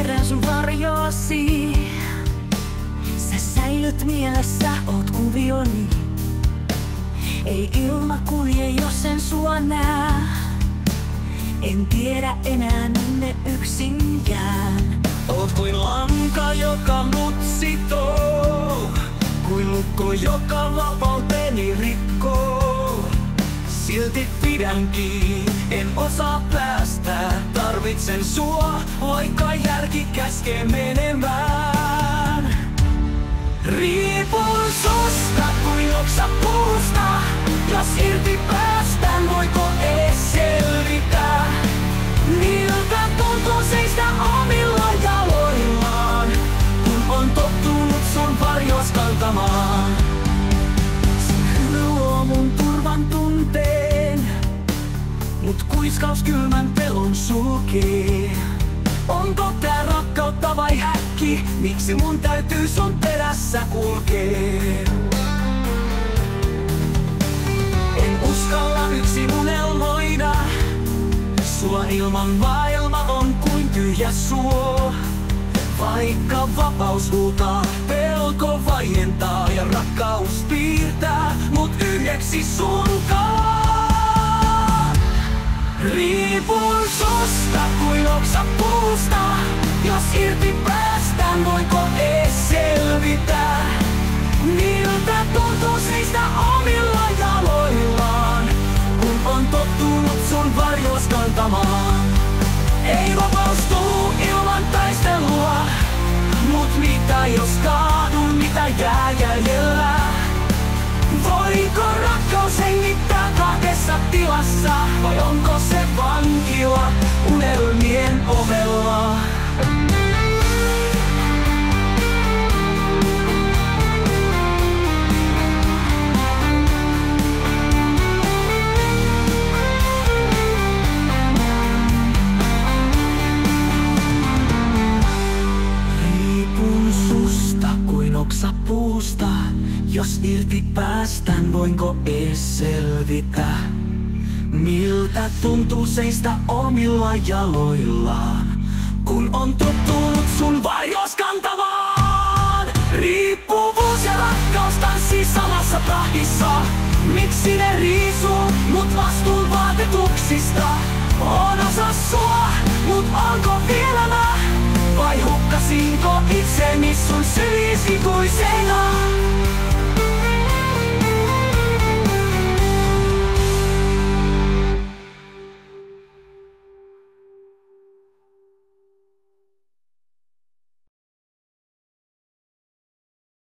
kierrän sun varjoasi. Sä säilyt mielessä, oot kuvioni. Ei ilma kulje, jos en sua näe. En tiedä enää, minne yksin jään. Oot kuin lanka, joka mut sitoo, kuin lukko, joka vapauteni rikkoo. Silti pidän kiinni, en osaa päästä. Tarvitsen sua, vaikka järki käskee menemään. Riipun susta kuin oksa puusta. Jos irti päästään, voiko ees selvitä? Miltä tuntuu seistä omilla jaloillaan, kun on tottunut sun varjos kantamaan? Sun luo mun turvan tunteen, mut kuiskaus kylmän pelon sulkee. Onko tää rakkautta vai häkki? Miksi mun täytyy sun perässä kulkee? En uskalla yksin unelmoida. Sua ilman maailma on kuin tyhjä suo. Vaikka vapaus huutaa, pelko vaientaa ja rakkaus piirtää mut yhdeksi sunkaan. Riipun susta kuin oksa puusta. Jos irti päästään, voiko ees selvitä? Miltä tuntuu seistä omilla jaloillaan, kun on tottunut sun varjos kantamaan? Ei vapaus tuu ilman taistelua, mut mitä jos kaadun, mitä jää jäljellä? Voiko rakkaus hengittää kahdessa tilassa, vai onko se vankila unelmien ovella? Oksa puusta, jos irti päästään, voinko ees selvitä? Miltä tuntuu seistä omilla jaloillaan, kun on tottunut sun varjos kantavaan? Riippuvuus ja rakkaus tanssii samassa tahdissa. Miksi ne riisuu mut vastuun vaatetuksista? On osa sua, mut onko vielä mä? Vai hukkasinko itseni sun syliisi ikuisena?